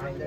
Hi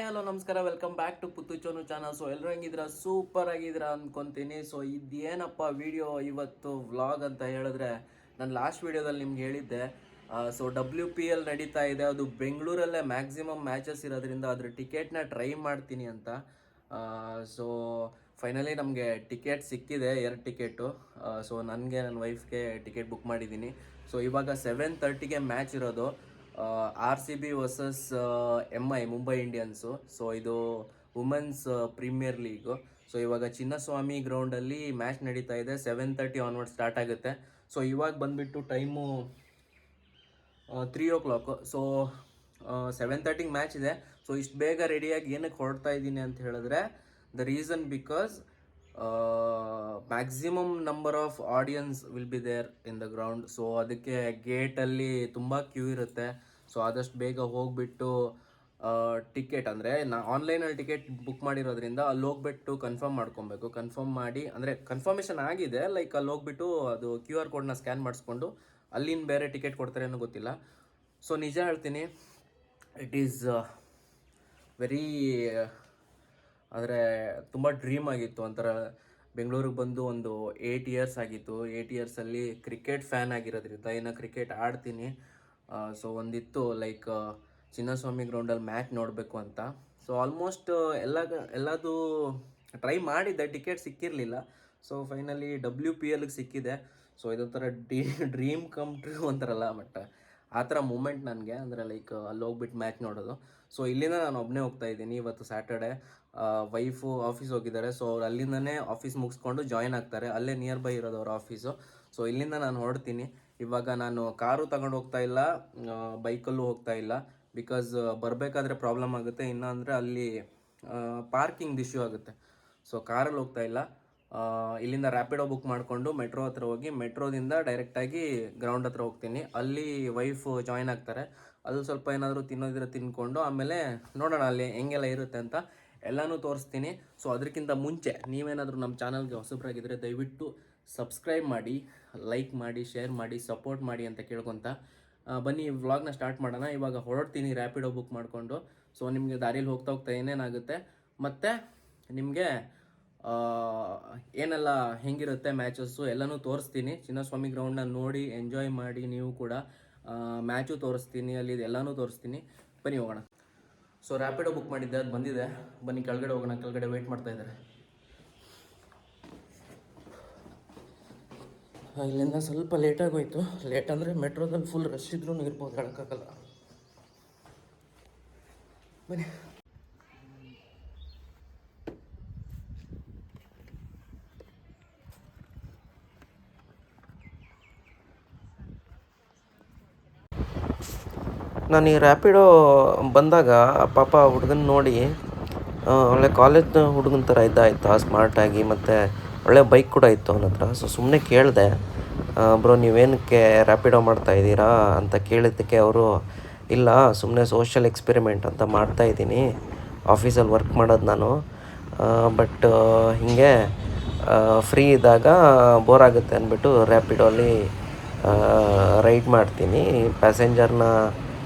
hello ನಮಸ್ಕಾರ, welcome back to Puttu Chonu channel. So ಎಲ್ಲರೂ ಹೆಂಗಿದ್ದೀರಾ? ಸೂಪರ್ ಆಗಿದ್ದೀರಾ ಅಂದ್ಕೊತೀನಿ. ಸೊ ಇದೇನಪ್ಪ ವಿಡಿಯೋ ಇವತ್ತು ವ್ಲಾಗ್ ಅಂತ ಹೇಳಿದ್ರೆ, ನಾನು ಲಾಸ್ಟ್ ವಿಡಿಯೋದಲ್ಲಿ ನಿಮ್ಗೆ ಹೇಳಿದ್ದೆ. ಸೊ WPL ನಡೀತಾ ಇದೆ, ಅದು ಬೆಂಗಳೂರಲ್ಲೇ ಮ್ಯಾಕ್ಸಿಮಮ್ ಮ್ಯಾಚಸ್ ಇರೋದ್ರಿಂದ ಅದ್ರ ಟಿಕೆಟ್ನ ಟ್ರೈ ಮಾಡ್ತೀನಿ ಅಂತ. ಸೊ ಫೈನಲಿ ನಮಗೆ ಟಿಕೆಟ್ ಸಿಕ್ಕಿದೆ, 2 ಟಿಕೆಟು. ಸೊ ನನಗೆ ನನ್ನ ವೈಫ್ಗೆ ಟಿಕೆಟ್ ಬುಕ್ ಮಾಡಿದ್ದೀನಿ. ಸೊ ಇವಾಗ 7:30ಗೆ ಮ್ಯಾಚ್ ಇರೋದು, RCB versus MI Mumbai Indians. So ಇದು ವುಮೆನ್ಸ್ ಪ್ರೀಮಿಯರ್ ಲೀಗು. ಸೊ ಇವಾಗ ಚಿನ್ನಸ್ವಾಮಿ ಗ್ರೌಂಡಲ್ಲಿ ಮ್ಯಾಚ್ ನಡೀತಾ ಇದೆ. 7:30 ಆನ್ವರ್ಡ್ ಸ್ಟಾರ್ಟ್ ಆಗುತ್ತೆ. ಸೊ ಇವಾಗ ಬಂದುಬಿಟ್ಟು ಟೈಮು 3 o'clock. ಸೊ 7:30ಗೆ ಮ್ಯಾಚ್ ಇದೆ. ಸೊ ಇಷ್ಟು ಬೇಗ ರೆಡಿಯಾಗಿ ಏನಕ್ಕೆ ಹೊರಡ್ತಾ ಇದ್ದೀನಿ ಅಂತ ಹೇಳಿದ್ರೆ, the reason because maximum number of audience will be there in the ground. So ಅದಕ್ಕೆ ಗೇಟಲ್ಲಿ ತುಂಬ ಕ್ಯೂ ಇರುತ್ತೆ. ಸೊ ಆದಷ್ಟು ಬೇಗ ಹೋಗಿಬಿಟ್ಟು ಟಿಕೆಟ್ ಅಂದರೆ ಆನ್ಲೈನಲ್ಲಿ ಟಿಕೆಟ್ ಬುಕ್ ಮಾಡಿರೋದ್ರಿಂದ ಅಲ್ಲಿ ಹೋಗ್ಬಿಟ್ಟು ಕನ್ಫರ್ಮ್ ಮಾಡ್ಕೊಬೇಕು. ಕನ್ಫರ್ಮ್ ಮಾಡಿ ಅಂದರೆ ಕನ್ಫರ್ಮೇಷನ್ ಆಗಿದೆ, ಲೈಕ್ ಅಲ್ಲಿ ಹೋಗ್ಬಿಟ್ಟು ಅದು QR ಕೋಡ್ನ ಸ್ಕ್ಯಾನ್ ಮಾಡಿಸ್ಕೊಂಡು ಅಲ್ಲಿನ ಬೇರೆ ಟಿಕೆಟ್ ಕೊಡ್ತಾರೆ ಅನ್ನೋ ಗೊತ್ತಿಲ್ಲ. ಸೊ ನಿಜ ಹೇಳ್ತೀನಿ, ಇಟ್ ಈಸ್ ವೆರಿ ಆದರೆ ತುಂಬ ಡ್ರೀಮ್ ಆಗಿತ್ತು. ಒಂಥರ ಬೆಂಗಳೂರಿಗೆ ಬಂದು ಒಂದು 8 years ಆಗಿತ್ತು. 8 yearsಲ್ಲಿ ಕ್ರಿಕೆಟ್ ಫ್ಯಾನ್ ಆಗಿರೋದ್ರಿಂದ ಇನ್ನು ಕ್ರಿಕೆಟ್ ಆಡ್ತೀನಿ. ಸೊ ಒಂದಿತ್ತು ಲೈಕ್ ಚಿನ್ನಸ್ವಾಮಿ ಗ್ರೌಂಡಲ್ಲಿ ಮ್ಯಾಚ್ ನೋಡಬೇಕು ಅಂತ. ಸೊ ಆಲ್ಮೋಸ್ಟ್ ಎಲ್ಲದು ಟ್ರೈ ಮಾಡಿದ್ದೆ, ಟಿಕೆಟ್ ಸಿಕ್ಕಿರಲಿಲ್ಲ. ಸೊ ಫೈನಲಿ WPLಗೆ ಸಿಕ್ಕಿದೆ. ಸೊ ಇದೊಂಥರ ಡ್ರೀಮ್ ಕಮ್ ಟ್ರೂ ಅಂತಾರಲ್ಲ, ಬಟ್ ಆ ಥರ ಮೂಮೆಂಟ್ ನನಗೆ. ಅಂದರೆ ಲೈಕ್ ಅಲ್ಲಿ ಹೋಗ್ಬಿಟ್ಟು ಮ್ಯಾಚ್ ನೋಡೋದು. ಸೊ ಇಲ್ಲಿಂದ ನಾನು ಒಬ್ಬನೇ ಹೋಗ್ತಾ ಇದ್ದೀನಿ. ಇವತ್ತು ಸ್ಯಾಟರ್ಡೆ, ವೈಫು ಆಫೀಸ್ ಹೋಗಿದ್ದಾರೆ. ಸೊ ಅವ್ರು ಅಲ್ಲಿಂದನೇ ಆಫೀಸ್ ಮುಗಿಸ್ಕೊಂಡು ಜಾಯ್ನ್ ಆಗ್ತಾರೆ. ಅಲ್ಲೇ ನಿಯರ್ ಬೈ ಇರೋದು ಅವ್ರ ಆಫೀಸು. ಸೊ ಇಲ್ಲಿಂದ ನಾನು ಹೊರಡ್ತೀನಿ. ಇವಾಗ ನಾನು ಕಾರು ತಗೊಂಡು ಹೋಗ್ತಾ ಇಲ್ಲ, ಬೈಕಲ್ಲೂ ಹೋಗ್ತಾ ಇಲ್ಲ. ಬಿಕಾಸ್ ಬರಬೇಕಾದ್ರೆ ಪ್ರಾಬ್ಲಮ್ ಆಗುತ್ತೆ, ಇಲ್ಲ ಅಂದರೆ ಅಲ್ಲಿ ಪಾರ್ಕಿಂಗ್ ಇಶ್ಯೂ ಆಗುತ್ತೆ. ಸೊ ಕಾರಲ್ಲಿ ಹೋಗ್ತಾ ಇಲ್ಲ. ಇಲ್ಲಿಂದ ರ್ಯಾಪಿಡೋ ಬುಕ್ ಮಾಡಿಕೊಂಡು ಮೆಟ್ರೋ ಹತ್ರ ಹೋಗಿ ಮೆಟ್ರೋದಿಂದ ಡೈರೆಕ್ಟಾಗಿ ಗ್ರೌಂಡ್ ಹತ್ರ ಹೋಗ್ತೀನಿ. ಅಲ್ಲಿ ವೈಫ್ ಜಾಯ್ನ್ ಆಗ್ತಾರೆ. ಅಲ್ಲಿ ಸ್ವಲ್ಪ ಏನಾದರೂ ತಿನ್ನೋದಿದ್ರೆ ತಿನ್ಕೊಂಡು ಆಮೇಲೆ ನೋಡೋಣ ಅಲ್ಲಿ ಹೆಂಗೆಲ್ಲ ಇರುತ್ತೆ ಅಂತ ಎಲ್ಲನೂ ತೋರಿಸ್ತೀನಿ. ಸೊ ಅದಕ್ಕಿಂತ ಮುಂಚೆ ನೀವೇನಾದರೂ ನಮ್ಮ ಚಾನಲ್ಗೆ ಹೊಸಬ್ರಾಗಿದ್ದರೆ ದಯವಿಟ್ಟು ಸಬ್ಸ್ಕ್ರೈಬ್ ಮಾಡಿ, ಲೈಕ್ ಮಾಡಿ, ಶೇರ್ ಮಾಡಿ, ಸಪೋರ್ಟ್ ಮಾಡಿ ಅಂತ ಕೇಳ್ಕೊತ ಬನ್ನಿ ವ್ಲಾಗ್ನ ಸ್ಟಾರ್ಟ್ ಮಾಡೋಣ. ಇವಾಗ ಹೊರಡ್ತೀನಿ ರ್ಯಾಪಿಡೋ ಬುಕ್ ಮಾಡಿಕೊಂಡು. ಸೊ ನಿಮಗೆ ದಾರಿಯಲ್ಲಿ ಹೋಗ್ತಾ ಹೋಗ್ತಾ ಏನೇನಾಗುತ್ತೆ ಮತ್ತು ನಿಮಗೆ ಏನೆಲ್ಲ ಹೆಂಗಿರುತ್ತೆ ಮ್ಯಾಚಸ್ಸು ಎಲ್ಲನೂ ತೋರಿಸ್ತೀನಿ. ಚಿನ್ನಸ್ವಾಮಿ ಗ್ರೌಂಡ್ನ ನೋಡಿ ಎಂಜಾಯ್ ಮಾಡಿ ನೀವು ಕೂಡ. ಮ್ಯಾಚು ತೋರಿಸ್ತೀನಿ, ಅಲ್ಲಿ ಎಲ್ಲನೂ ತೋರಿಸ್ತೀನಿ. ಬನ್ನಿ ಹೋಗೋಣ. ಸೊ ರ್ಯಾಪಿಡೋ ಬುಕ್ ಮಾಡಿದ್ದೆ, ಅದು ಬಂದಿದೆ. ಬನ್ನಿ ಕೆಳಗಡೆ ಹೋಗೋಣ. ಕೆಳಗಡೆ ವೆಯ್ಟ್ ಮಾಡ್ತಾ ಇದ್ದಾರೆ. ಇಲ್ಲಿಂದ ಸ್ವಲ್ಪ ಲೇಟಾಗಿ ಹೋಯ್ತು. ಲೇಟ್ ಅಂದರೆ ಮೆಟ್ರೋದಲ್ಲಿ ಫುಲ್ ರಶ್ ಇದ್ರೂ ಇರ್ಬೋದು, ಹೇಳೋಕ್ಕಾಗಲ್ಲ. ಬನ್ನಿ. ನಾನು ಈ ರ್ಯಾಪಿಡೋ ಬಂದಾಗ ಪಾಪ ಹುಡುಗನ ನೋಡಿ ಒಳ್ಳೆ ಕಾಲೇಜ್ ಹುಡುಗನ ಥರ ಇದ್ದಾಯ್ತಾ, ಸ್ಮಾರ್ಟಾಗಿ, ಮತ್ತು ಒಳ್ಳೆ ಬೈಕ್ ಕೂಡ ಇತ್ತು ಅವನ ಹತ್ರ. ಸೊ ಸುಮ್ಮನೆ ಕೇಳಿದೆ, ಬ್ರೋ ನೀವೇನಕ್ಕೆ ರ್ಯಾಪಿಡೋ ಮಾಡ್ತಾಯಿದ್ದೀರಾ ಅಂತ ಕೇಳಿದ್ದಕ್ಕೆ ಅವರು, ಇಲ್ಲ ಸುಮ್ಮನೆ ಸೋಷಿಯಲ್ ಎಕ್ಸ್ಪೆರಿಮೆಂಟ್ ಅಂತ ಮಾಡ್ತಾಯಿದ್ದೀನಿ, ಆಫೀಸಲ್ಲಿ ವರ್ಕ್ ಮಾಡೋದು ನಾನು, ಬಟ್ ಹೀಗೆ ಫ್ರೀ ಇದ್ದಾಗ ಬೋರ್ ಆಗುತ್ತೆ ಅಂದ್ಬಿಟ್ಟು ರ್ಯಾಪಿಡೋಲಿ ರೈಡ್ ಮಾಡ್ತೀನಿ, ಪ್ಯಾಸೆಂಜರ್ನ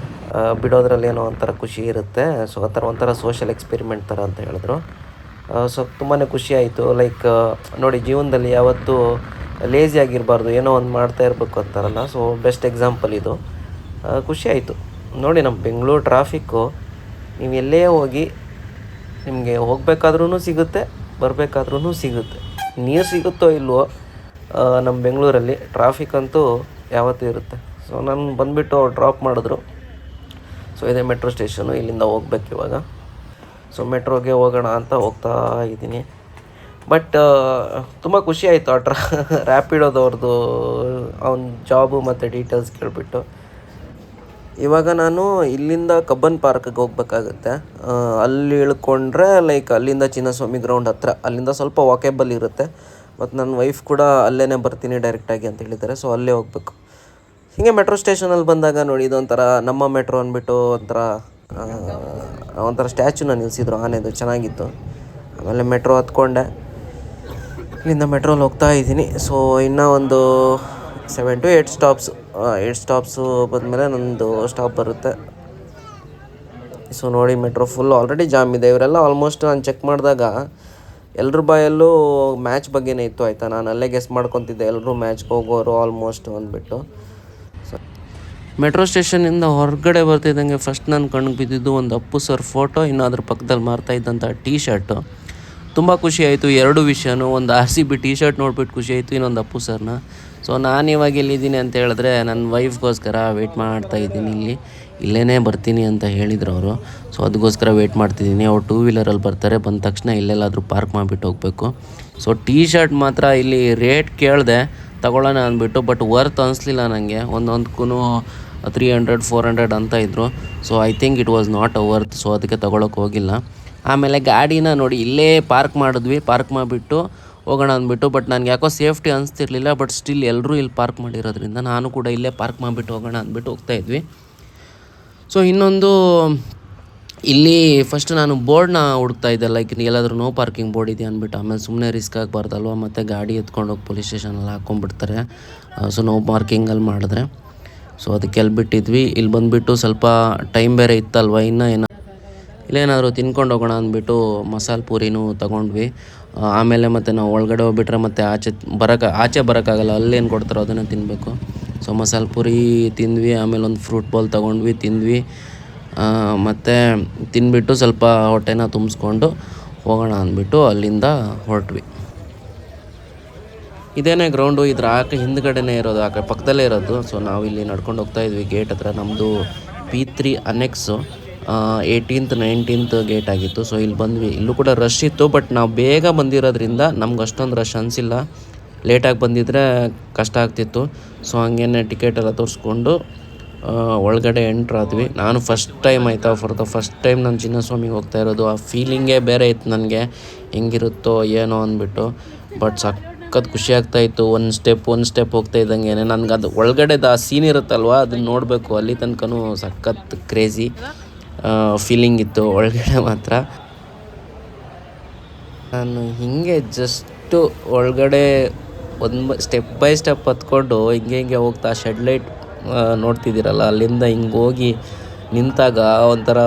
ಬಿಡೋದ್ರಲ್ಲಿ ಏನೋ ಒಂಥರ ಖುಷಿ ಇರುತ್ತೆ. ಸೊ ಆ ಥರ ಒಂಥರ ಸೋಷಿಯಲ್ ಎಕ್ಸ್ಪೆರಿಮೆಂಟ್ ಥರ ಅಂತ ಹೇಳಿದ್ರು. ಸೊ ತುಂಬಾ ಖುಷಿ ಆಯಿತು. ಲೈಕ್ ನೋಡಿ, ಜೀವನದಲ್ಲಿ ಯಾವತ್ತೂ ಲೇಸಿ ಆಗಿರಬಾರ್ದು, ಏನೋ ಒಂದು ಮಾಡ್ತಾ ಇರಬೇಕು ಅಂತಾರಲ್ಲ. ಸೊ ಬೆಸ್ಟ್ ಎಕ್ಸಾಂಪಲ್ ಇದು. ಖುಷಿ ಆಯಿತು ನೋಡಿ. ನಮ್ಮ ಬೆಂಗಳೂರು ಟ್ರಾಫಿಕ್ಕು, ನೀವು ಎಲ್ಲೇ ಹೋಗಿ ನಿಮಗೆ ಹೋಗಬೇಕಾದ್ರೂ ಸಿಗುತ್ತೆ, ಬರಬೇಕಾದ್ರೂ ಸಿಗುತ್ತೆ. ನೀರು ಸಿಗುತ್ತೋ ಇಲ್ವೋ ನಮ್ಮ ಬೆಂಗಳೂರಲ್ಲಿ ಟ್ರಾಫಿಕ್ ಅಂತೂ ಯಾವತ್ತೂ ಇರುತ್ತೆ. ಸೊ ನಾನು ಬಂದುಬಿಟ್ಟು ಅವ್ರು ಡ್ರಾಪ್ ಮಾಡಿದ್ರು. ಸೊ ಇದೇ ಮೆಟ್ರೋ ಸ್ಟೇಷನು, ಇಲ್ಲಿಂದ ಹೋಗ್ಬೇಕು ಇವಾಗ. ಸೊ ಮೆಟ್ರೋಗೆ ಹೋಗೋಣ ಅಂತ ಹೋಗ್ತಾ ಇದ್ದೀನಿ. ಬಟ್ ತುಂಬ ಖುಷಿ ಆಯಿತು ರ್ಯಾಪಿಡೋದವ್ರದ್ದು ಅವ್ನ ಜಾಬು ಮತ್ತು ಡೀಟೇಲ್ಸ್ ಕೇಳಿಬಿಟ್ಟು. ಇವಾಗ ನಾನು ಇಲ್ಲಿಂದ ಕಬ್ಬನ್ ಪಾರ್ಕ್ಗೆ ಹೋಗ್ಬೇಕಾಗುತ್ತೆ. ಅಲ್ಲಿ ಇಳ್ಕೊಂಡ್ರೆ ಲೈಕ್ ಅಲ್ಲಿಂದ ಚಿನ್ನಸ್ವಾಮಿ ಗ್ರೌಂಡ್ ಹತ್ರ, ಅಲ್ಲಿಂದ ಸ್ವಲ್ಪ ವಾಕೇಬಲ್ ಇರುತ್ತೆ. ಮತ್ತು ನನ್ನ ವೈಫ್ ಕೂಡ ಅಲ್ಲೇ ಬರ್ತೀನಿ ಡೈರೆಕ್ಟಾಗಿ ಅಂತ ಹೇಳಿದ್ದಾರೆ. ಸೊ ಅಲ್ಲೇ ಹೋಗ್ಬೇಕು. ಹೀಗೆ ಮೆಟ್ರೋ ಸ್ಟೇಷನಲ್ಲಿ ಬಂದಾಗ ನೋಡಿ, ಇದೊಂಥರ ನಮ್ಮ ಮೆಟ್ರೋ ಅಂದ್ಬಿಟ್ಟು ಒಂಥರ ಸ್ಟ್ಯಾಚ್ಯೂನ ನಿಲ್ಲಿಸಿದ್ರು ಆನೆದು, ಚೆನ್ನಾಗಿತ್ತು. ಆಮೇಲೆ ಮೆಟ್ರೋ ಹತ್ಕೊಂಡೆ, ಇಲ್ಲಿಂದ ಮೆಟ್ರೋಲ್ಲಿ ಹೋಗ್ತಾ ಇದ್ದೀನಿ. ಸೊ ಇನ್ನೂ ಒಂದು 7 to 8 ಸ್ಟಾಪ್ಸ್, 8 ಸ್ಟಾಪ್ಸು ಬಂದಮೇಲೆ ನನ್ನದು ಸ್ಟಾಪ್ ಬರುತ್ತೆ. ಸೊ ನೋಡಿ, ಮೆಟ್ರೋ ಫುಲ್ ಆಲ್ರೆಡಿ ಜಾಮ್ ಇದೆ. ಇವರೆಲ್ಲ ಆಲ್ಮೋಸ್ಟ್ ನಾನು ಚೆಕ್ ಮಾಡಿದಾಗ ಎಲ್ಲರ ಬಾಯಲ್ಲೂ ಮ್ಯಾಚ್ ಬಗ್ಗೆನೇ ಇತ್ತು, ಆಯಿತಾ. ನಾನು ಅಲ್ಲೇ ಗೆಸ್ ಮಾಡ್ಕೊತಿದ್ದೆ, ಎಲ್ಲರೂ ಮ್ಯಾಚ್ಗೆ ಹೋಗೋರು ಆಲ್ಮೋಸ್ಟ್ ಅಂದ್ಬಿಟ್ಟು. ಸೊ ಮೆಟ್ರೋ ಸ್ಟೇಷನಿಂದ ಹೊರಗಡೆ ಬರ್ತಿದ್ದಂಗೆ ಫಸ್ಟ್ ನಾನು ಕಣ್ಣಿಗೆ ಬಿದ್ದಿದ್ದು ಒಂದು ಅಪ್ಪು ಸರ್ ಫೋಟೋ, ಇನ್ನು ಅದ್ರ ಪಕ್ಕದಲ್ಲಿ ಮಾರ್ತಾ ಇದ್ದಂಥ ಟೀ ಶರ್ಟು. ತುಂಬ ಖುಷಿ ಆಯಿತು. ಎರಡು ವಿಷಯನೂ, ಒಂದು RCB ಟೀ ಶರ್ಟ್ ನೋಡ್ಬಿಟ್ಟು ಖುಷಿ ಆಯಿತು, ಇನ್ನೊಂದು ಅಪ್ಪು ಸರ್ನ. ಸೊ ನಾನು ಇವಾಗ ಎಲ್ಲಿದ್ದೀನಿ ಅಂತ ಹೇಳಿದ್ರೆ, ನನ್ನ ವೈಫ್ಗೋಸ್ಕರ ವೆಯ್ಟ್ ಮಾಡ್ತಾಯಿದ್ದೀನಿ. ಇಲ್ಲೇ ಬರ್ತೀನಿ ಅಂತ ಹೇಳಿದ್ರು ಅವರು. ಸೊ ಅದಕ್ಕೋಸ್ಕರ ವೆಯ್ಟ್ ಮಾಡ್ತಿದ್ದೀನಿ. ಅವ್ರು 2 ವೀಲರಲ್ಲಿ ಬರ್ತಾರೆ, ಬಂದ ತಕ್ಷಣ ಇಲ್ಲೆಲ್ಲಾದರೂ ಪಾರ್ಕ್ ಮಾಡಿಬಿಟ್ಟು ಹೋಗಬೇಕು. ಸೊ ಟೀ ಶರ್ಟ್ ಮಾತ್ರ ಇಲ್ಲಿ ರೇಟ್ ಕೇಳಿದೆ ತಗೊಳ್ಳೋಣ ಅಂದ್ಬಿಟ್ಟು, ಬಟ್ ವರ್ತ್ ಅನಿಸ್ಲಿಲ್ಲ ನನಗೆ. ಒಂದೊಂದಕ್ಕೂ 300-400 ಅಂತ ಇದ್ದರು. So I think it was not a worth. So ಅದಕ್ಕೆ ತೊಗೊಳಕ್ಕೆ ಹೋಗಿಲ್ಲ. ಆಮೇಲೆ ಗಾಡಿನ ನೋಡಿ ಇಲ್ಲೇ ಪಾರ್ಕ್ ಮಾಡಿದ್ವಿ, ಪಾರ್ಕ್ ಮಾಡಿಬಿಟ್ಟು ಹೋಗೋಣ ಅಂದ್ಬಿಟ್ಟು. ಬಟ್ ನನಗೆ ಯಾಕೋ ಸೇಫ್ಟಿ ಅನಿಸ್ತಿರ್ಲಿಲ್ಲ. ಬಟ್ ಸ್ಟಿಲ್ ಎಲ್ಲರೂ ಇಲ್ಲಿ ಪಾರ್ಕ್ ಮಾಡಿರೋದ್ರಿಂದ ನಾನು ಕೂಡ ಇಲ್ಲೇ ಪಾರ್ಕ್ ಮಾಡಿಬಿಟ್ಟು ಹೋಗೋಣ ಅಂದ್ಬಿಟ್ಟು ಹೋಗ್ತಾಯಿದ್ವಿ. ಸೊ ಇನ್ನೊಂದು, ಇಲ್ಲಿ ಫಸ್ಟ್ ನಾನು ಬೋರ್ಡ್ನ ಹುಡುಕ್ತಾ ಇದ್ದೆ, ಲೈಕ್ ಎಲ್ಲಾದರೂ ನೋ ಪಾರ್ಕಿಂಗ್ ಬೋರ್ಡ್ ಇದೆ ಅಂದ್ಬಿಟ್ಟು. ಆಮೇಲೆ ಸುಮ್ಮನೆ ರಿಸ್ಕ್ ಆಗಬಾರ್ದಲ್ವ, ಮತ್ತು ಗಾಡಿ ಎತ್ಕೊಂಡೋಗಿ ಪೊಲೀಸ್ ಸ್ಟೇಷನಲ್ಲಿ ಹಾಕ್ಕೊಂಡ್ಬಿಡ್ತಾರೆ. ಸೊ ನೋ ಪಾರ್ಕಿಂಗಲ್ಲಿ ಮಾಡಿದ್ರೆ. ಸೊ ಅದಕ್ಕೆ ಎಲ್ಲಿ ಬಿಟ್ಟಿದ್ವಿ. ಇಲ್ಲಿ ಬಂದುಬಿಟ್ಟು ಸ್ವಲ್ಪ ಟೈಮ್ ಬೇರೆ ಇತ್ತಲ್ವ, ಇಲ್ಲೇನಾದರೂ ತಿನ್ಕೊಂಡು ಹೋಗೋಣ ಅಂದ್ಬಿಟ್ಟು ಮಸಾಲೆ ಪೂರಿನೂ ತೊಗೊಂಡ್ವಿ. ಆಮೇಲೆ ಮತ್ತು ನಾವು ಒಳಗಡೆ ಹೋಗ್ಬಿಟ್ರೆ ಮತ್ತೆ ಆಚೆ ಬರೋಕ್ಕಾಗಲ್ಲ, ಅಲ್ಲೇನು ಕೊಡ್ತಾರೋ ಅದನ್ನು ತಿನ್ನಬೇಕು. ಸೊ ಮಸಾಲೆ ಪೂರಿ ತಿಂದ್ವಿ. ಆಮೇಲೆ ಒಂದು ಫ್ರೂಟ್ ಬಾಲ್ ತೊಗೊಂಡ್ವಿ, ತಿಂದ್ವಿ. ಮತ್ತು ತಿಂದ್ಬಿಟ್ಟು ಸ್ವಲ್ಪ ಹೊಟ್ಟೆನ ತುಂಬಿಸ್ಕೊಂಡು ಹೋಗೋಣ ಅಂದ್ಬಿಟ್ಟು ಅಲ್ಲಿಂದ ಹೊರಟ್ವಿ. ಇದೇನೇ ಗ್ರೌಂಡು, ಇದ್ರ ಹಿಂದ್ಗಡೆನೇ ಇರೋದು, ಪಕ್ಕದಲ್ಲೇ ಇರೋದು. ಸೊ ನಾವು ಇಲ್ಲಿ ನಡ್ಕೊಂಡು ಹೋಗ್ತಾಯಿದ್ವಿ ಗೇಟ್ ಹತ್ರ. ನಮ್ಮದು P3 ಅನೆಕ್ಸು 18th 19th ಗೇಟ್ ಆಗಿತ್ತು. ಸೊ ಇಲ್ಲಿ ಬಂದ್ವಿ. ಇಲ್ಲೂ ಕೂಡ ರಶ್ ಇತ್ತು, ಬಟ್ ನಾವು ಬೇಗ ಬಂದಿರೋದ್ರಿಂದ ನಮ್ಗೆ ಅಷ್ಟೊಂದು ರಶ್ ಅನಿಸಿಲ್ಲ. ಲೇಟಾಗಿ ಬಂದಿದ್ದರೆ ಕಷ್ಟ ಆಗ್ತಿತ್ತು. ಸೊ ಹಂಗೇನೆ ಟಿಕೆಟ್ ಎಲ್ಲ ತೋರಿಸ್ಕೊಂಡು ಒಳಗಡೆ ಎಂಟ್ರಾದ್ವಿ. ನಾನು ಫಸ್ಟ್ ಟೈಮ್, ಆಯಿತಾ, ಫಾರ್ ದ ಫಸ್ಟ್ ಟೈಮ್ ನಾನು ಚಿನ್ನಸ್ವಾಮಿಗೆ ಹೋಗ್ತಾ ಇರೋದು. ಆ ಫೀಲಿಂಗೇ ಬೇರೆ ಇತ್ತು ನನಗೆ, ಹೆಂಗಿರುತ್ತೋ ಏನೋ ಅಂದ್ಬಿಟ್ಟು. ಬಟ್ ಸಖತ್ ಖುಷಿ ಆಗ್ತಾಯಿತ್ತು. ಒಂದು ಸ್ಟೆಪ್ ಹೋಗ್ತಾ ಇದ್ದಂಗೆ ನನಗೆ ಅದು ಒಳಗಡೆದು ಆ ಸೀನ್ ಇರುತ್ತಲ್ವ, ಅದನ್ನ ನೋಡಬೇಕು. ಅಲ್ಲಿ ತನಕನೂ ಸಖತ್ ಕ್ರೇಜಿ ಫೀಲಿಂಗ್ ಇತ್ತು ಒಳಗಡೆ ಮಾತ್ರ. ನಾನು ಹೀಗೆ ಜಸ್ಟು ಒಳಗಡೆ ಸ್ಟೆಪ್ ಬೈ ಸ್ಟೆಪ್ ಹತ್ಕೊಂಡು ಹಿಂಗೆ ಹೋಗ್ತಾ ಶೆಡ್ ನೋಡ್ತಿದ್ದೀರಲ್ಲ, ಅಲ್ಲಿಂದ ಹಿಂಗೆ ಹೋಗಿ ನಿಂತಾಗ ಒಂಥರ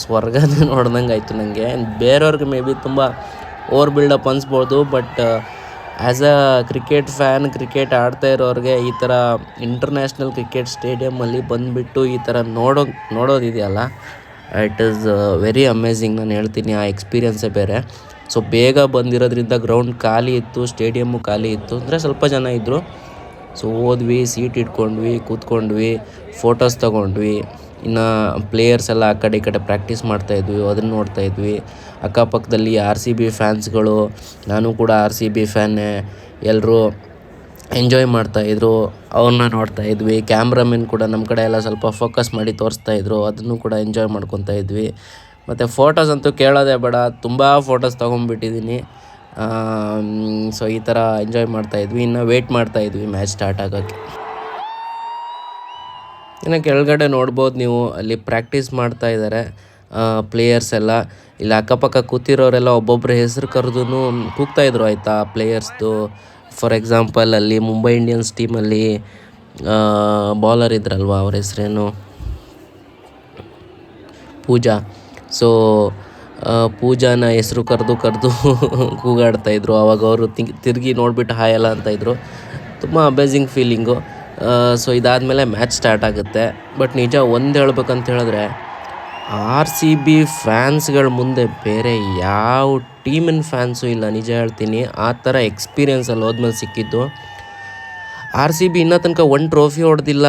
ಸ್ವರ್ಗನೇ ನೋಡ್ದಂಗೆ ಆಯಿತು ನನಗೆ. ಬೇರೆಯವ್ರಿಗೆ ಮೇ ಬಿ ತುಂಬ ಓವರ್ ಬಿಲ್ಡಪ್ ಅನಿಸ್ಬೋದು, but as a cricket fan, cricket ಆಡ್ತಾ ಇರೋರಿಗೆ ಈ ಥರ ಇಂಟರ್ನ್ಯಾಷನಲ್ ಕ್ರಿಕೆಟ್ ಸ್ಟೇಡಿಯಮಲ್ಲಿ ಬಂದುಬಿಟ್ಟು ಈ ಥರ ನೋಡೋದಿದೆಯಲ್ಲ, ಇಟ್ ಈಸ್ ವೆರಿ ಅಮೇಝಿಂಗ್. ನಾನು ಹೇಳ್ತೀನಿ, ಆ ಎಕ್ಸ್ಪೀರಿಯನ್ಸೇ ಬೇರೆ. ಸೊ ಬೇಗ ಬಂದಿರೋದ್ರಿಂದ ಗ್ರೌಂಡ್ ಖಾಲಿ ಇತ್ತು, ಸ್ಟೇಡಿಯಮ್ಮು ಖಾಲಿ ಇತ್ತು, ಅಂದರೆ ಸ್ವಲ್ಪ ಜನ ಇದ್ದರು. ಸೊ ಹೋದ್ವಿ, ಸೀಟ್ ಇಟ್ಕೊಂಡ್ವಿ, ಕೂತ್ಕೊಂಡ್ವಿ, ಫೋಟೋಸ್ ತೊಗೊಂಡ್ವಿ. ಇನ್ನು ಪ್ಲೇಯರ್ಸ್ ಎಲ್ಲ ಆ ಕಡೆ ಈ ಕಡೆ ಪ್ರಾಕ್ಟೀಸ್ ಮಾಡ್ತಾಯಿದ್ವಿ, ಅದನ್ನು ನೋಡ್ತಾಯಿದ್ವಿ. ಅಕ್ಕಪಕ್ಕದಲ್ಲಿ RCB ಫ್ಯಾನ್ಸ್ಗಳು, ನಾನು ಕೂಡ RCB ಫ್ಯಾನ್ನೇ, ಎಲ್ಲರೂ ಎಂಜಾಯ್ ಮಾಡ್ತಾಯಿದ್ರು, ಅವನ್ನ ನೋಡ್ತಾಯಿದ್ವಿ. ಕ್ಯಾಮ್ರಾಮನ್ ಕೂಡ ನಮ್ಮ ಕಡೆ ಎಲ್ಲ ಸ್ವಲ್ಪ ಫೋಕಸ್ ಮಾಡಿ ತೋರಿಸ್ತಾಯಿದ್ರು, ಅದನ್ನು ಕೂಡ ಎಂಜಾಯ್ ಮಾಡ್ಕೊತಾ ಇದ್ವಿ. ಮತ್ತು ಫೋಟೋಸ್ ಅಂತೂ ಕೇಳೋದೇ ಬೇಡ, ತುಂಬ ಫೋಟೋಸ್ ತೊಗೊಂಡ್ಬಿಟ್ಟಿದ್ದೀನಿ. ಸೊ ಈ ಥರ ಎಂಜಾಯ್ ಮಾಡ್ತಾಯಿದ್ವಿ. ಇನ್ನು ವೆಯ್ಟ್ ಮಾಡ್ತಾಯಿದ್ವಿ ಮ್ಯಾಚ್ ಸ್ಟಾರ್ಟ್ ಆಗೋಕ್ಕೆ. ಇನ್ನು ಕೆಳಗಡೆ ನೋಡ್ಬೋದು ನೀವು, ಅಲ್ಲಿ ಪ್ರಾಕ್ಟೀಸ್ ಮಾಡ್ತಾಯಿದ್ದಾರೆ ಪ್ಲೇಯರ್ಸ್ ಎಲ್ಲ. ಇಲ್ಲಿ ಅಕ್ಕಪಕ್ಕ ಕೂತಿರೋರೆಲ್ಲ ಒಬ್ಬೊಬ್ಬರ ಹೆಸರು ಕರೆದು ಕೂಗ್ತಾಯಿದ್ರು, ಆಯಿತಾ, ಪ್ಲೇಯರ್ಸ್ದು. ಫಾರ್ ಎಕ್ಸಾಂಪಲ್ ಅಲ್ಲಿ ಮುಂಬೈ ಇಂಡಿಯನ್ಸ್ ಟೀಮಲ್ಲಿ ಬಾಲರ್ ಇದ್ರಲ್ವ, ಅವ್ರ ಹೆಸರೇನು, ಪೂಜಾ. ಸೊ ಪೂಜಾನ ಹೆಸರು ಕರೆದು ಕೂಗಾಡ್ತಾಯಿದ್ರು. ಆವಾಗ ಅವರು ತಿರುಗಿ ನೋಡಿಬಿಟ್ಟು ಹಾಯ್ ಎಲ್ಲ ಅಂತಾಯಿದ್ರು. ತುಂಬ ಅಮೇಝಿಂಗ್ ಫೀಲಿಂಗು. ಸೊ ಇದಾದಮೇಲೆ ಮ್ಯಾಚ್ ಸ್ಟಾರ್ಟ್ ಆಗುತ್ತೆ. ಬಟ್ ನಿಜ ಒಂದು ಹೇಳ್ಬೇಕಂತ ಹೇಳಿದ್ರೆ, RCB ಫ್ಯಾನ್ಸ್ಗಳ ಮುಂದೆ ಬೇರೆ ಯಾವ ಟೀಮಿನ ಫ್ಯಾನ್ಸು ಇಲ್ಲ, ನಿಜ ಹೇಳ್ತೀನಿ. ಆ ಥರ ಎಕ್ಸ್ಪೀರಿಯೆನ್ಸ್ ಅಲ್ಲಿ ಹೋದ್ಮೇಲೆ ಸಿಕ್ಕಿದ್ದು. ಆರ್ ಸಿ ಬಿ ಇನ್ನೂ ತನಕ ಒಂದು ಟ್ರೋಫಿ ಹೊಡೆದಿಲ್ಲ.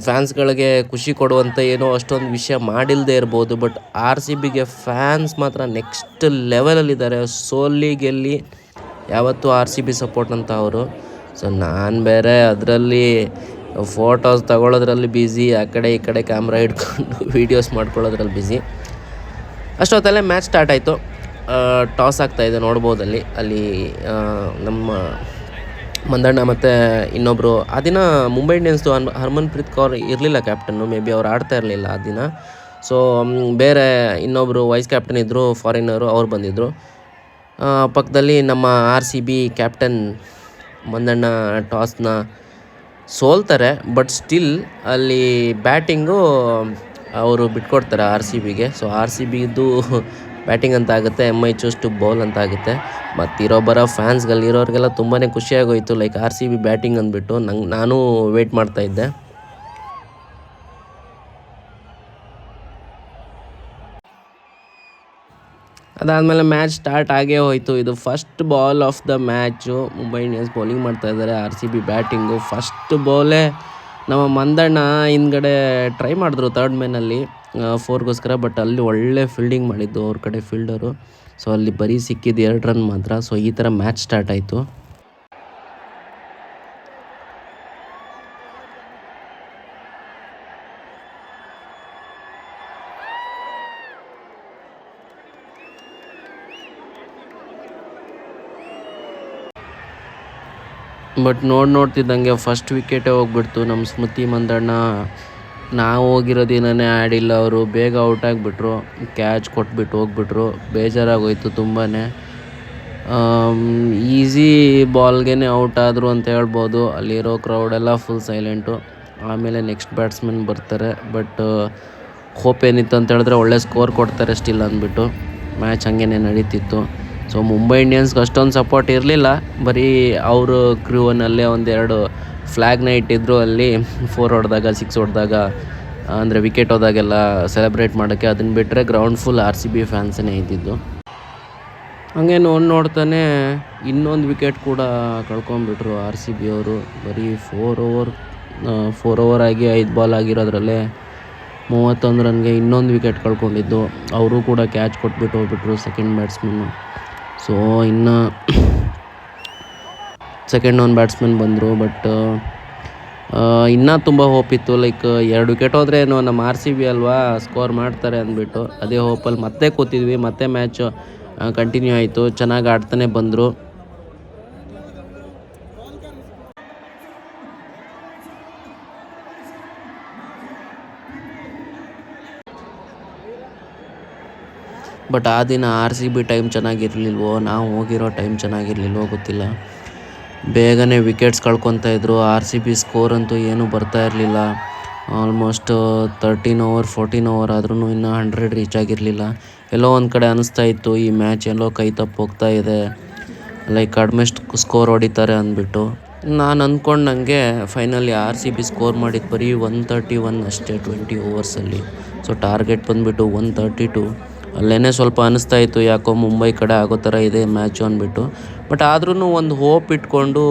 ಫ್ಯಾನ್ಸ್ಗಳಿಗೆ ಖುಷಿ ಕೊಡುವಂಥ ಏನೋ ಅಷ್ಟೊಂದು ವಿಷಯ ಮಾಡಿಲ್ಲದೆ ಇರ್ಬೋದು, ಬಟ್ ಆರ್ ಸಿ ಬಿಗೆ ಫ್ಯಾನ್ಸ್ ಮಾತ್ರ ನೆಕ್ಸ್ಟ್ ಲೆವೆಲಲ್ಲಿದ್ದಾರೆ. ಸೋಲಿ ಗೆಲ್ಲಿ ಯಾವತ್ತೂ ಆರ್ ಸಿ ಬಿ ಸಪೋರ್ಟ್ ಅಂತ ಅವರು. ಸೊ ನಾನು ಬೇರೆ ಅದರಲ್ಲಿ ಫೋಟೋಸ್ ತಗೊಳ್ಳೋದ್ರಲ್ಲಿ ಬ್ಯುಸಿ, ಆ ಕಡೆ ಈ ಕಡೆ ಕ್ಯಾಮ್ರಾ ಹಿಡ್ಕೊಂಡು ವೀಡಿಯೋಸ್ ಮಾಡ್ಕೊಳ್ಳೋದ್ರಲ್ಲಿ ಬ್ಯುಸಿ. ಅಷ್ಟೊತ್ತಲ್ಲೇ ಮ್ಯಾಚ್ ಸ್ಟಾರ್ಟ್ ಆಯಿತು. ಟಾಸ್ ಆಗ್ತಾಯಿದೆ ನೋಡ್ಬೋದಲ್ಲಿ. ಅಲ್ಲಿ ನಮ್ಮ ಮಂದಣ್ಣ ಮತ್ತು ಇನ್ನೊಬ್ಬರು, ಆ ದಿನ ಮುಂಬೈ ಇಂಡಿಯನ್ಸ್ದು ಹರ್ಮನ್ಪ್ರೀತ್ ಕೌರ್ ಇರಲಿಲ್ಲ ಕ್ಯಾಪ್ಟನ್ನು, ಮೇ ಬಿ ಅವ್ರು ಆಡ್ತಾ ಇರಲಿಲ್ಲ ಆ ದಿನ. ಸೊ ಬೇರೆ ಇನ್ನೊಬ್ಬರು ವೈಸ್ ಕ್ಯಾಪ್ಟನ್ ಇದ್ದರು, ಫಾರಿನರು, ಅವ್ರು ಬಂದಿದ್ದರು. ಪಕ್ಕದಲ್ಲಿ ನಮ್ಮ R C B captain Mandanna ಟಾಸ್ನ ಸೋಲ್ತಾರೆ, ಬಟ್ ಸ್ಟಿಲ್ ಅಲ್ಲಿ ಬ್ಯಾಟಿಂಗು ಅವರು ಬಿಟ್ಕೊಡ್ತಾರೆ ಆರ್ ಸಿ ಬಿಗೆ. ಸೊ ಆರ್ ಸಿ ಬಿದು ಬ್ಯಾಟಿಂಗ್ ಅಂತ ಆಗುತ್ತೆ, MI ಚೂಸ್ ಟು ಬೌಲ್ ಅಂತ ಆಗುತ್ತೆ. ಮತ್ತು ಬರೋ ಫ್ಯಾನ್ಸ್ಗಳಿರೋರಿಗೆಲ್ಲ ತುಂಬಾ ಖುಷಿಯಾಗೋಯಿತು, like R C B batting ಅಂದ್ಬಿಟ್ಟು. ನಾನು ವೆಯ್ಟ್ ಮಾಡ್ತಾಯಿದ್ದೆ. ಅದಾದಮೇಲೆ ಮ್ಯಾಚ್ ಸ್ಟಾರ್ಟ್ ಆಗೇ ಹೋಯಿತು. ಇದು first ball of the match. Mumbai Indians bowling ಮಾಡ್ತಾಯಿದ್ದಾರೆ, R C B batting. First ಬಾಲೇ ನಮ್ಮ ಮಂದಣ್ಣ ಹಿಂದ್ಗಡೆ ಟ್ರೈ ಮಾಡಿದ್ರು ಥರ್ಡ್ ಮೇನಲ್ಲಿ 4ಗೋಸ್ಕರ, ಬಟ್ ಅಲ್ಲಿ ಒಳ್ಳೆ ಫೀಲ್ಡಿಂಗ್ ಮಾಡಿದ್ದು ಅವ್ರ ಕಡೆ ಫೀಲ್ಡರು. ಸೊ ಅಲ್ಲಿ ಬರೀ ಸಿಕ್ಕಿದ್ದು 2 ರನ್ ಮಾತ್ರ. ಸೊ ಈ ಥರ ಮ್ಯಾಚ್ ಸ್ಟಾರ್ಟ್ ಆಯಿತು. ಬಟ್ ನೋಡ್ತಿದ್ದಂಗೆ ಫಸ್ಟ್ ವಿಕೆಟೇ ಹೋಗ್ಬಿಡ್ತು ನಮ್ಮ ಸ್ಮೃತಿ ಮಂದಣ್ಣ. ನಾವು ಹೋಗಿರೋ ದಿನವೇ ಆಡಿಲ್ಲ ಅವರು, ಬೇಗ ಔಟ್ ಆಗಿಬಿಟ್ರು, ಕ್ಯಾಚ್ ಕೊಟ್ಬಿಟ್ಟು ಹೋಗ್ಬಿಟ್ರು. ಬೇಜಾರಾಗೋಯ್ತು ತುಂಬಾ. ಈಸಿ ಬಾಲ್ಗೆ ಔಟ್ ಆದರು ಅಂತ ಹೇಳ್ಬೋದು. ಅಲ್ಲಿರೋ ಕ್ರೌಡೆಲ್ಲ ಫುಲ್ ಸೈಲೆಂಟು. ಆಮೇಲೆ ನೆಕ್ಸ್ಟ್ ಬ್ಯಾಟ್ಸ್ಮನ್ ಬರ್ತಾರೆ, ಬಟ್ ಹೋಪ್ ಏನಿತ್ತು ಅಂತ ಹೇಳಿದ್ರೆ ಒಳ್ಳೆ ಸ್ಕೋರ್ ಕೊಡ್ತಾರೆ ಸ್ಟಿಲ್ ಅಂದ್ಬಿಟ್ಟು. ಮ್ಯಾಚ್ ಹಂಗೇ ನಡೀತಿತ್ತು. ಸೊ ಮುಂಬೈ ಇಂಡಿಯನ್ಸ್ಗೆ ಅಷ್ಟೊಂದು ಸಪೋರ್ಟ್ ಇರಲಿಲ್ಲ, ಬರೀ ಅವರು ಕ್ರೂವನ್ನಲ್ಲೇ ಒಂದೆರಡು ಫ್ಲ್ಯಾಗ್ನ ಇಟ್ಟಿದ್ರು ಅಲ್ಲಿ 4 ಹೊಡೆದಾಗ 6 ಹೊಡೆದಾಗ, ಅಂದರೆ ವಿಕೆಟ್ ಹೋದಾಗೆಲ್ಲ ಸೆಲೆಬ್ರೇಟ್ ಮಾಡೋಕ್ಕೆ. ಅದನ್ನು ಬಿಟ್ಟರೆ ground full R C B ಫ್ಯಾನ್ಸೇ ಇದ್ದಿದ್ದು. ಹಾಗೆ ನೋಡ್ತಾನೆ ಇನ್ನೊಂದು ವಿಕೆಟ್ ಕೂಡ ಕಳ್ಕೊಂಡ್ಬಿಟ್ರು ಆರ್ ಸಿ ಬಿ ಅವರು. ಬರೀ 4 ಓವರ್ ಆಗಿ 5 ಬಾಲ್ ಆಗಿರೋದ್ರಲ್ಲೇ 31 ರನ್ಗೆ ಇನ್ನೊಂದು ವಿಕೆಟ್ ಕಳ್ಕೊಂಡಿದ್ದು. ಅವರು ಕೂಡ ಕ್ಯಾಚ್ ಕೊಟ್ಬಿಟ್ಟು ಹೋಗ್ಬಿಟ್ರು ಸೆಕೆಂಡ್ ಬ್ಯಾಟ್ಸ್ಮನ್ನು. ಸೊ ಇನ್ನು ಸೆಕೆಂಡ್ ಒಂದು ಬ್ಯಾಟ್ಸ್ಮನ್ ಬಂದರು, ಬಟ್ ಇನ್ನೂ ತುಂಬ ಹೋಪ್ ಇತ್ತು. ಲೈಕ್ 2 ವಿಕೆಟ್ ಹೋದ್ರೆ ನಮ್ಮ ಆರ್ ಸಿ ಬಿ ಅಲ್ವಾ ಸ್ಕೋರ್ ಮಾಡ್ತಾರೆ ಅಂದ್ಬಿಟ್ಟು ಅದೇ ಹೋಪಲ್ಲಿ ಮತ್ತೆ ಕೂತಿದ್ವಿ. ಮತ್ತೆ ಮ್ಯಾಚು ಕಂಟಿನ್ಯೂ ಆಯಿತು, ಚೆನ್ನಾಗಿ ಆಡ್ತಾನೆ ಬಂದರು. ಬಟ್ ಆ ದಿನ ಆರ್ ಸಿ ಬಿ ಟೈಮ್ ಚೆನ್ನಾಗಿರಲಿಲ್ವೋ, ನಾವು ಹೋಗಿರೋ ಟೈಮ್ ಚೆನ್ನಾಗಿರಲಿಲ್ವೋ ಗೊತ್ತಿಲ್ಲ. ಬೇಗನೆ ವಿಕೆಟ್ಸ್ ಕಳ್ಕೊತಾಯಿದ್ರು. ಆರ್ ಸಿ ಬಿ ಸ್ಕೋರ್ ಅಂತೂ ಏನೂ ಬರ್ತಾ ಇರಲಿಲ್ಲ. ಆಲ್ಮೋಸ್ಟ್ 13 ಓವರ್ 14 ಓವರ್ ಆದ್ರೂ ಇನ್ನೂ 100 ರೀಚ್ ಆಗಿರಲಿಲ್ಲ. ಎಲ್ಲೋ ಒಂದು ಕಡೆ ಅನ್ನಿಸ್ತಾ ಇತ್ತು ಈ ಮ್ಯಾಚ್ ಎಲ್ಲೋ ಕೈ ತಪ್ಪು ಹೋಗ್ತಾ ಇದೆ, ಲೈಕ್ ಕಡಿಮೆ ಸ್ಕೋರ್ ಹೊಡಿತಾರೆ ಅಂದ್ಬಿಟ್ಟು. ನಾನು ಅಂದ್ಕೊಂಡಂಗೆ finally R C B score ಮಾಡಿದ್ದು ಬರೀ 131 ಅಷ್ಟೇ 20 ಓವರ್ಸಲ್ಲಿ. ಸೊ ಟಾರ್ಗೆಟ್ ಬಂದುಬಿಟ್ಟು 132. ಅಲ್ಲೇ ಸ್ವಲ್ಪ ಅನ್ನಿಸ್ತಾ ಇತ್ತು ಯಾಕೋ ಮುಂಬೈ ಕಡೆ ಆಗೋ ಥರ ಇದೆ ಮ್ಯಾಚು ಅಂದ್ಬಿಟ್ಟು. ಬಟ್ ಆದ್ರೂ ಒಂದು ಹೋಪ್ ಇಟ್ಕೊಂಡು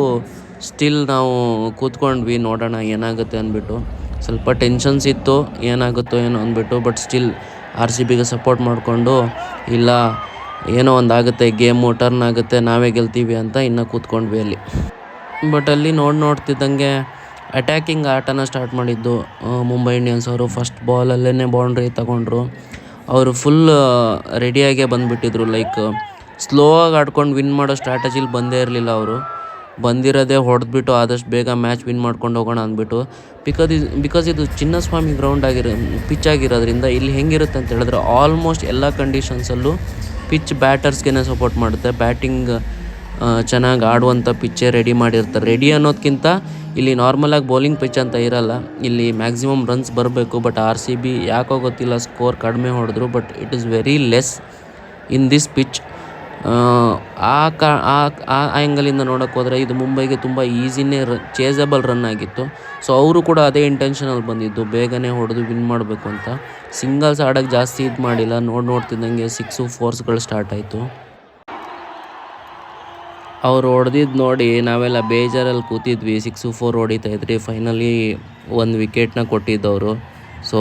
ಸ್ಟಿಲ್ ನಾವು ಕೂತ್ಕೊಂಡ್ವಿ, ನೋಡೋಣ ಏನಾಗುತ್ತೆ ಅಂದ್ಬಿಟ್ಟು. ಸ್ವಲ್ಪ ಟೆನ್ಷನ್ಸ್ ಇತ್ತು ಏನಾಗುತ್ತೋ ಏನೋ ಅಂದ್ಬಿಟ್ಟು, ಬಟ್ ಸ್ಟಿಲ್ ಆರ್ ಸಿ ಬಿಗೆ ಸಪೋರ್ಟ್ ಮಾಡಿಕೊಂಡು ಇಲ್ಲ ಏನೋ ಒಂದು ಆಗುತ್ತೆ, ಗೇಮು ಟರ್ನ್ ಆಗುತ್ತೆ, ನಾವೇ ಗೆಲ್ತೀವಿ ಅಂತ ಇನ್ನೂ ಕೂತ್ಕೊಂಡ್ವಿ ಅಲ್ಲಿ. ಬಟ್ ಅಲ್ಲಿ ನೋಡ್ತಿದ್ದಂಗೆ ಅಟ್ಯಾಕಿಂಗ್ ಆಟನ ಸ್ಟಾರ್ಟ್ ಮಾಡಿದ್ದು ಮುಂಬೈ ಇಂಡಿಯನ್ಸ್ ಅವರು. ಫಸ್ಟ್ ಬಾಲಲ್ಲೇ ಬೌಂಡ್ರಿ ತಗೊಂಡ್ರು. ಅವರು ಫುಲ್ ರೆಡಿಯಾಗೇ ಬಂದುಬಿಟ್ಟಿದ್ರು, ಲೈಕ್ ಸ್ಲೋ ಆಗಿ ಆಡ್ಕೊಂಡು ವಿನ್ ಮಾಡೋ ಸ್ಟ್ರಾಟಜಿಲಿ ಬಂದೇ ಇರಲಿಲ್ಲ ಅವರು. ಬಂದಿರೋದೇ ಹೊಡೆದ್ಬಿಟ್ಟು ಆದಷ್ಟು ಬೇಗ ಮ್ಯಾಚ್ ವಿನ್ ಮಾಡ್ಕೊಂಡು ಹೋಗೋಣ ಅಂದ್ಬಿಟ್ಟು. ಬಿಕಾಸ್ ಇದು ಚಿನ್ನಸ್ವಾಮಿ ಗ್ರೌಂಡ್ ಪಿಚ್ ಆಗಿರೋದ್ರಿಂದ ಇಲ್ಲಿ ಹೆಂಗಿರುತ್ತೆ ಅಂತ ಹೇಳಿದ್ರೆ ಆಲ್ಮೋಸ್ಟ್ ಎಲ್ಲ ಕಂಡೀಷನ್ಸಲ್ಲೂ ಪಿಚ್ ಬ್ಯಾಟರ್ಸ್ಗೆ ಸಪೋರ್ಟ್ ಮಾಡುತ್ತೆ. ಬ್ಯಾಟಿಂಗ್ ಚೆನ್ನಾಗಿ ಆಡುವಂಥ ಪಿಚ್ಚೇ ರೆಡಿ ಮಾಡಿರ್ತಾರೆ. ರೆಡಿ ಅನ್ನೋದಕ್ಕಿಂತ ಇಲ್ಲಿ ನಾರ್ಮಲಾಗಿ ಬೌಲಿಂಗ್ ಪಿಚ್ ಅಂತ ಇರಲ್ಲ, ಇಲ್ಲಿ ಮ್ಯಾಕ್ಸಿಮಮ್ ರನ್ಸ್ ಬರಬೇಕು. ಬಟ್ ಆರ್ ಸಿ ಬಿ ಯಾಕೋ ಗೊತ್ತಿಲ್ಲ ಸ್ಕೋರ್ ಕಡಿಮೆ ಹೊಡೆದ್ರು, but it is very less in this pitch. ಆ ಆ್ಯಂಗಲಿಂದ ನೋಡೋಕ್ಕೆ ಹೋದರೆ ಇದು ಮುಂಬೈಗೆ ತುಂಬ ಈಸಿನೇ ಚೇಸಬಲ್ ರನ್ ಆಗಿತ್ತು. ಸೊ ಅವರು ಕೂಡ ಅದೇ ಇಂಟೆನ್ಷನಲ್ಲಿ ಬಂದಿದ್ದು, ಬೇಗನೆ ಹೊಡೆದು ವಿನ್ ಮಾಡಬೇಕು ಅಂತ. ಸಿಂಗಲ್ಸ್ ಆಡೋಕ್ಕೆ ಜಾಸ್ತಿ ಇದು ಮಾಡಿಲ್ಲ. ನೋಡ್ತಿದ್ದಂಗೆ 6 4ಗಳು ಸ್ಟಾರ್ಟ್ ಆಯಿತು. ಅವ್ರು ಹೊಡೆದಿದ್ದು ನೋಡಿ ನಾವೆಲ್ಲ ಬೇಜಾರಲ್ಲಿ ಕೂತಿದ್ವಿ. 6-4 ಹೊಡಿತಾ ಇದ್ರಿ. ಫೈನಲಿ 1 ವಿಕೆಟ್ನ ಕೊಟ್ಟಿದ್ದವರು. ಸೊ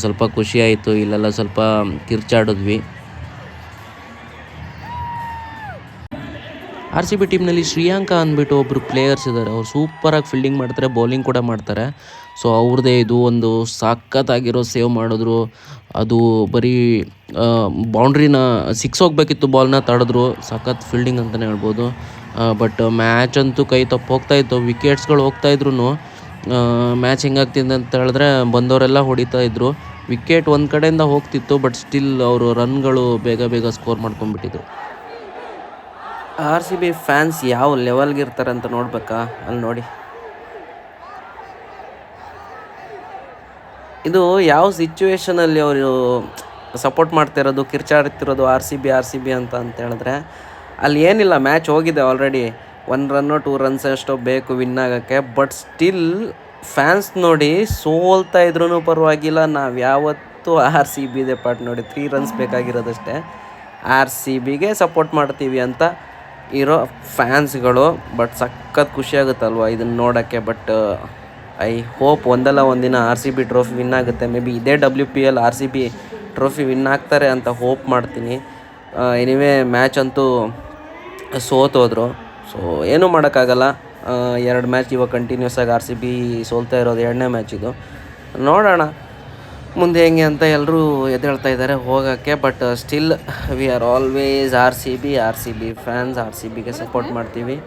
ಸ್ವಲ್ಪ ಖುಷಿ ಆಯಿತು. ಇಲ್ಲೆಲ್ಲ ಸ್ವಲ್ಪ ಕಿರ್ಚಾಡಿದ್ವಿ. ಆರ್ ಸಿ ಬಿ ಟೀಮ್ನಲ್ಲಿ ಶ್ರೀಯಾಂಕ ಅಂದ್ಬಿಟ್ಟು ಒಬ್ಬರು ಪ್ಲೇಯರ್ಸ್ ಇದ್ದಾರೆ. ಅವ್ರು ಸೂಪರಾಗಿ ಫೀಲ್ಡಿಂಗ್ ಮಾಡ್ತಾರೆ, ಬೌಲಿಂಗ್ ಕೂಡ ಮಾಡ್ತಾರೆ. ಸೊ ಅವ್ರದ್ದೇ ಇದು ಒಂದು ಸಖತ್ತಾಗಿರೋ ಸೇವ್ ಮಾಡಿದ್ರು. ಅದು ಬರೀ ಬೌಂಡ್ರಿನ 6 ಹೋಗ್ಬೇಕಿತ್ತು, ಬಾಲ್ನ ತಡೆದ್ರು. ಸಖತ್ ಫೀಲ್ಡಿಂಗ್ ಅಂತಲೇ ಹೇಳ್ಬೋದು. ಬಟ್ ಮ್ಯಾಚ್ ಅಂತೂ ಕೈ ತಪ್ಪು ಹೋಗ್ತಾಯಿತ್ತು. ವಿಕೆಟ್ಸ್ಗಳು ಹೋಗ್ತಾಯಿದ್ರು. ಮ್ಯಾಚ್ ಹೆಂಗಾಗ್ತಿದೆ ಅಂತ ಹೇಳಿದ್ರೆ ಬಂದವರೆಲ್ಲ ಹೊಡಿತಾ ಇದ್ರು. ವಿಕೆಟ್ ಒಂದು ಕಡೆಯಿಂದ ಹೋಗ್ತಿತ್ತು, ಬಟ್ ಸ್ಟಿಲ್ ಅವರು ರನ್ಗಳು ಬೇಗ ಬೇಗ ಸ್ಕೋರ್ ಮಾಡ್ಕೊಂಡ್ಬಿಟ್ಟಿದ್ರು. ಆರ್ ಸಿ ಬಿ ಫ್ಯಾನ್ಸ್ ಯಾವ ಲೆವೆಲ್ಗೆ ಇರ್ತಾರೆ ಅಂತ ನೋಡ್ಬೇಕಾ? ಅಲ್ಲಿ ನೋಡಿ, ಇದು ಯಾವ ಸಿಚುವೇಶನಲ್ಲಿ ಅವರು ಸಪೋರ್ಟ್ ಮಾಡ್ತಿರೋದು, ಕಿರ್ಚಾಡ್ತಿರೋದು ಆರ್ ಸಿ ಬಿ ಅಂತ ಹೇಳಿದ್ರೆ, ಅಲ್ಲಿ ಏನಿಲ್ಲ, ಮ್ಯಾಚ್ ಹೋಗಿದೆ ಆಲ್ರೆಡಿ. 1 ರನ್ನು 2 ರನ್ಸ್ ಅಷ್ಟೋ ಬೇಕು ವಿನ್ ಆಗೋಕ್ಕೆ. ಬಟ್ ಸ್ಟಿಲ್ ಫ್ಯಾನ್ಸ್ ನೋಡಿ, ಸೋಲ್ತಾ ಇದ್ರೂ ಪರವಾಗಿಲ್ಲ, ನಾವು ಯಾವತ್ತೂ ಆರ್ ಸಿ ಬಿ ಇದೆ ಪಾಟ್ ನೋಡಿ, 3 ರನ್ಸ್ ಬೇಕಾಗಿರೋದಷ್ಟೇ, ಆರ್ ಸಿ ಬಿಗೆ ಸಪೋರ್ಟ್ ಮಾಡ್ತೀವಿ ಅಂತ ಇರೋ ಫ್ಯಾನ್ಸ್ಗಳು. ಬಟ್ ಸಖತ್ ಖುಷಿಯಾಗುತ್ತಲ್ವ ಇದನ್ನು ನೋಡೋಕ್ಕೆ. ಬಟ್ ಐ ಹೋಪ್ ಒಂದಲ್ಲ ಒಂದಿನ R C B trophy win ಆಗುತ್ತೆ. ಮೇ ಬಿ ಇದೇ WPL R C B trophy win ಆಗ್ತಾರೆ ಅಂತ ಹೋಪ್ ಮಾಡ್ತೀನಿ. ಎನಿವೇ ಮ್ಯಾಚ್ ಅಂತೂ ಸೋತೋದ್ರು. ಸೊ ಏನೂ ಮಾಡೋಕ್ಕಾಗಲ್ಲ. 2 ಮ್ಯಾಚ್ ಇವಾಗ ಕಂಟಿನ್ಯೂಸ್ ಆಗಿ ಆರ್ ಸಿ ಬಿ ಸೋಲ್ತಾ ಇರೋದು 2ನೇ ಮ್ಯಾಚ್ ಇದು. ನೋಡೋಣ ಮುಂದೆ ಹೆಂಗೆ ಅಂತ ಎಲ್ಲರೂ ಎದ್ದೇಳ್ತಾ ಇದ್ದಾರೆ ಹೋಗೋಕ್ಕೆ. But still we are always R C B fans, R C ಬಿಗೆ ಸಪೋರ್ಟ್ ಮಾಡ್ತೀವಿ.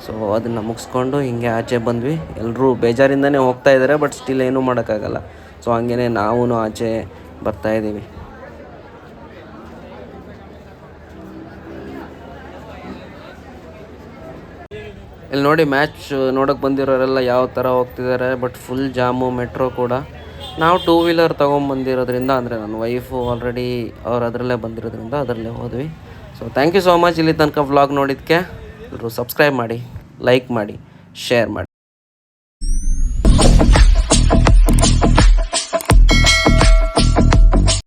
ಸೊ ಅದನ್ನು ಮುಗಿಸ್ಕೊಂಡು ಹಿಂಗೆ ಆಚೆ ಬಂದ್ವಿ. ಎಲ್ಲರೂ ಬೇಜಾರಿಂದನೇ ಹೋಗ್ತಾ ಇದ್ದಾರೆ, ಬಟ್ ಸ್ಟಿಲ್ ಏನೂ ಮಾಡೋಕ್ಕಾಗಲ್ಲ. ಸೊ ಹಂಗೇ ನಾವು ಆಚೆ ಬರ್ತಾಯಿದ್ದೀವಿ. ಇಲ್ಲಿ ನೋಡಿ, ಮ್ಯಾಚ್ ನೋಡೋಕ್ಕೆ ಬಂದಿರೋರೆಲ್ಲ ಯಾವ ಥರ ಹೋಗ್ತಿದ್ದಾರೆ. ಬಟ್ ಫುಲ್ ಜಾಮು, ಮೆಟ್ರೋ ಕೂಡ. ನಾವು 2 ವೀಲರ್ ತೊಗೊಂಬಂದಿರೋದ್ರಿಂದ, ಅಂದರೆ ನನ್ನ ವೈಫು ಆಲ್ರೆಡಿ ಅವ್ರು ಅದರಲ್ಲೇ ಬಂದಿರೋದ್ರಿಂದ ಅದರಲ್ಲೇ ಹೋದ್ವಿ. So thank you so much ಇಲ್ಲಿ ತನಕ ವ್ಲಾಗ್ ನೋಡಿದ್ದಕ್ಕೆ. ಎಲ್ಲರೂ ಸಬ್ಸ್ಕ್ರೈಬ್ ಮಾಡಿ, ಲೈಕ್ ಮಾಡಿ, ಶೇರ್ ಮಾಡಿ.